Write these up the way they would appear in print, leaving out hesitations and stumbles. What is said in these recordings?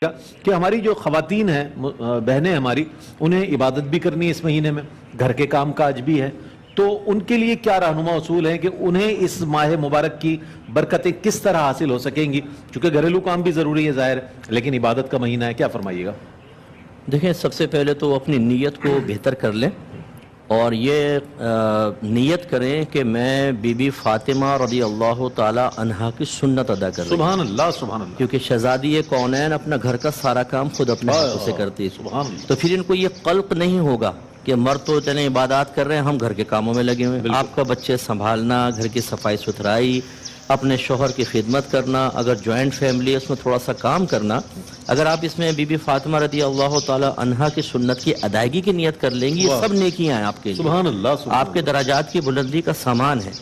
کہ ہماری جو خواتین ہیں بہنیں ہماری انہیں عبادت بھی کرنی ہے اس مہینے میں، گھر کے کام کاج بھی ہے، تو ان کے لیے کیا رہنما اصول ہیں کہ انہیں اس ماہ مبارک کی برکتیں کس طرح حاصل ہو سکیں گی؟ چونکہ گھریلو کام بھی ضروری ہے ظاہر ہے، لیکن عبادت کا مہینہ ہے، کیا فرمائیے گا؟ دیکھیں، سب سے پہلے تو اپنی نیت کو بہتر کر لیں اور یہ نیت کریں کہ میں بی بی فاطمہ رضی اللہ تعالی عنہا کی سنت ادا کر رہی ہوں۔ سبحان اللہ سبحان اللہ، کیونکہ شہزادی کونین اپنا گھر کا سارا کام خود اپنے ہاتھوں سے کرتی ہے، سبحان اللہ۔ تو پھر ان کو یہ قلق نہیں ہوگا کہ مرد تو اتنے عبادات کر رہے ہیں، ہم گھر کے کاموں میں لگے ہوئے ہیں۔ آپ کا بچے سنبھالنا، گھر کی صفائی ستھرائی، اپنے شوہر کی خدمت کرنا، اگر جوائنٹ فیملی ہے اس میں تھوڑا سا کام کرنا، اگر آپ اس میں بی بی فاطمہ رضی اللہ تعالی عنہا کی سنت کی ادائیگی کی نیت کر لیں گی، یہ سب نیکیاں ہیں آپ کے لیے، سبحان اللہ سبحان آپ کے درجات کی بلندی کا سامان ہے۔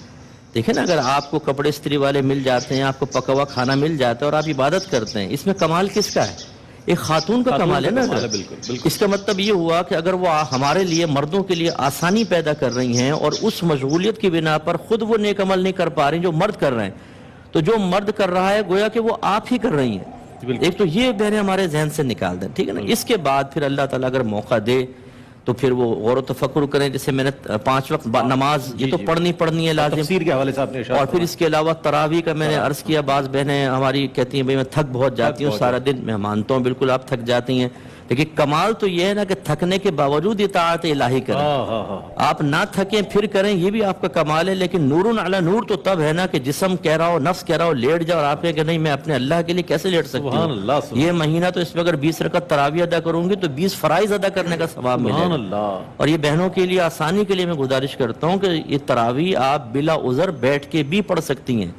دیکھیں نا، اگر آپ کو کپڑے استری والے مل جاتے ہیں، آپ کو پکا ہوا کھانا مل جاتا ہے اور آپ عبادت کرتے ہیں، اس میں کمال کس کا ہے؟ ایک خاتون کا کمال ہے نا۔ بالکل۔ اس کا مطلب یہ ہوا کہ اگر وہ ہمارے لیے، مردوں کے لیے آسانی پیدا کر رہی ہیں اور اس مشغولیت کی بنا پر خود وہ نیک عمل نہیں کر پا رہی جو مرد کر رہے ہیں، تو جو مرد کر رہا ہے گویا کہ وہ آپ ہی کر رہی ہیں۔ ایک تو یہ بہنیں ہمارے ذہن سے نکال دیں، ٹھیک ہے نا۔ اس کے بعد پھر اللہ تعالیٰ اگر موقع دے تو پھر وہ غور و تفکر کریں، جیسے میں نے 5 وقت نماز یہ تو پڑھنی ہے لازم، تفسیر کے حوالے سے آپ نے ارشاد اور پھر اس کے علاوہ تراویح کا میں نے عرض کیا، بعض بہنیں ہماری کہتی ہیں بھئی میں تھک بہت جاتی ہوں سارا دن، میں مانتا ہوں بالکل آپ تھک جاتی ہیں، لیکن کمال تو یہ ہے نا کہ تھکنے کے باوجود اطاعت الہی کریں، آپ نہ تھکیں پھر کریں، یہ بھی آپ کا کمال ہے۔ لیکن نور علی نور تو تب ہے نا کہ جسم کہہ رہا ہو، نفس کہہ رہا ہو لیٹ جاؤ، اور آپ کہیں کہ نہیں میں اپنے اللہ کے لیے کیسے لیٹ سکتی ہوں؟ یہ مہینہ تو اس میں اگر 20 رکعت تراویح ادا کروں گی تو 20 فرائض ادا کرنے کا ثواب ملے گا۔ اور یہ بہنوں کے لیے آسانی کے لیے میں گزارش کرتا ہوں کہ یہ تراویح آپ بلا عذر بیٹھ کے بھی پڑھ سکتی ہیں،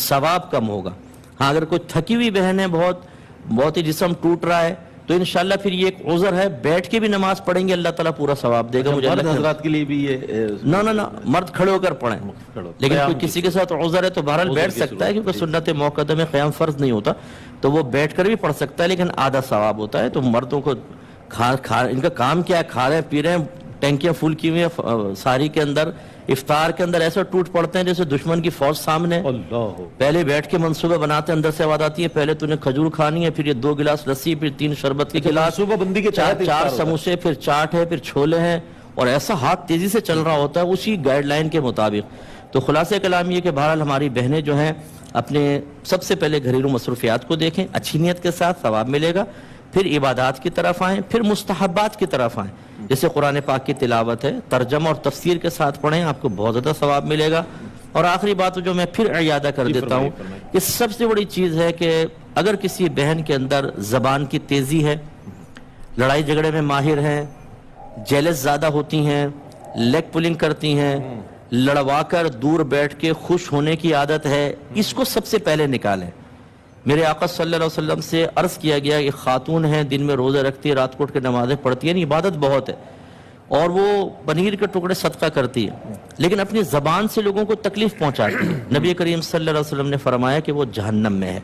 ثواب کم ہوگا۔ ہاں، اگر کوئی تھکی ہوئی بہن ہے، بہت ہی جسم ٹوٹ رہا ہے، تو انشاءاللہ پھر یہ ایک عذر ہے، بیٹھ کے بھی نماز پڑھیں گے اللہ تعالیٰ پورا ثواب دے گا۔ مجھے مرد حضرات کے لیے بھی یہ نہ مرد کھڑے ہو کر پڑھیں، لیکن کوئی کسی کے ساتھ عذر ہے تو بہرحال بیٹھ سکتا ہے، کیونکہ سنت موقدہ میں قیام فرض نہیں ہوتا، تو وہ بیٹھ کر بھی پڑھ سکتا ہے، لیکن آدھا ثواب ہوتا ہے۔ تو مردوں کو ان کا کام کیا ہے؟ کھا رہے ہیں، پی رہے ہیں، ٹینکیاں فل کی ہوئی ہیں ساری کے اندر، افطار کے اندر ایسے ٹوٹ پڑتے ہیں جیسے دشمن کی فوج سامنے، پہلے بیٹھ کے منصوبہ بناتے ہیں، اندر سے آواز آتی ہے پہلے تو نے کھجور کھانی ہے، پھر یہ 2 گلاس لسی، پھر 3 شربت کے گلاس، منصوبہ بندی کے 4 سموسے، پھر چاٹ ہے، پھر چھولے ہیں، اور ایسا ہاتھ تیزی سے چل رہا ہوتا ہے اسی گائیڈ لائن کے مطابق۔ تو خلاصہ کلام یہ کہ بہرحال ہماری بہنیں جو ہیں اپنے سب سے پہلے گھریلو مصروفیات کو دیکھیں، اچھی نیت کے ساتھ ثواب ملے گا، پھر عبادات کی طرف آئیں، پھر مستحبات کی طرف آئیں، جیسے قرآن پاک کی تلاوت ہے، ترجمہ اور تفسیر کے ساتھ پڑھیں، آپ کو بہت زیادہ ثواب ملے گا۔ اور آخری بات جو میں پھر اعادہ کر دیتا ہوں کہ سب سے بڑی چیز ہے کہ اگر کسی بہن کے اندر زبان کی تیزی ہے، لڑائی جھگڑے میں ماہر ہیں، جیلس زیادہ ہوتی ہیں، لیگ پولنگ کرتی ہیں، لڑوا کر دور بیٹھ کے خوش ہونے کی عادت ہے، اس کو سب سے پہلے نکالیں۔ میرے آقا صلی اللہ علیہ وسلم سے عرض کیا گیا کہ خاتون ہیں، دن میں روزہ رکھتی ہے، رات کو اٹھ کے نمازیں پڑھتی ہے، یعنی عبادت بہت ہے، اور وہ پنیر کے ٹکڑے صدقہ کرتی ہے، لیکن اپنی زبان سے لوگوں کو تکلیف پہنچاتی ہے۔ نبی کریم صلی اللہ علیہ وسلم نے فرمایا کہ وہ جہنم میں ہے۔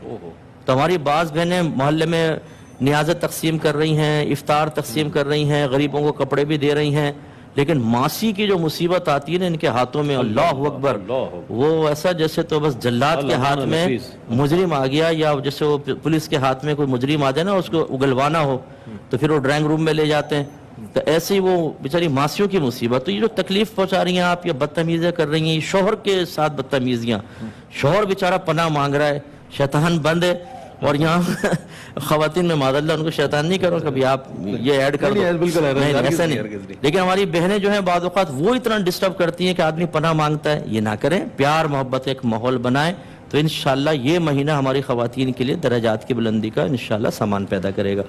تو ہماری بعض بہنیں محلے میں نیازت تقسیم کر رہی ہیں، افطار تقسیم کر رہی ہیں، غریبوں کو کپڑے بھی دے رہی ہیں، لیکن ماسی کی جو مصیبت آتی ہے نا ان کے ہاتھوں میں، اللہ اکبر، وہ ایسا جیسے تو بس جلاد کے ہاتھ میں مجرم آ گیا، یا جیسے وہ پولیس کے ہاتھ میں کوئی مجرم آ جائے نا، اس کو اگلوانا ہو تو پھر وہ ڈرائنگ روم میں لے جاتے ہیں، تو ایسے ہی وہ بیچاری ماسیوں کی مصیبت۔ تو یہ جو تکلیف پہنچا رہی ہیں آپ، یہ بدتمیزیاں کر رہی ہیں، شوہر کے ساتھ بدتمیزیاں، شوہر بیچارہ پناہ مانگ رہا ہے، شیطان بند ہے، اور یہاں خواتین میں معاذ اللہ ان کو شیطان نہیں کرو کبھی آپ یہ ایڈ کر دو، نہیں ایسا نہیں۔ لیکن ہماری بہنیں جو ہیں بعض اوقات وہ اتنا ڈسٹرب کرتی ہیں کہ آدمی پناہ مانگتا ہے، یہ نہ کریں، پیار محبت ایک ماحول بنائیں، تو انشاءاللہ یہ مہینہ ہماری خواتین کے لیے درجات کی بلندی کا انشاءاللہ سامان پیدا کرے گا۔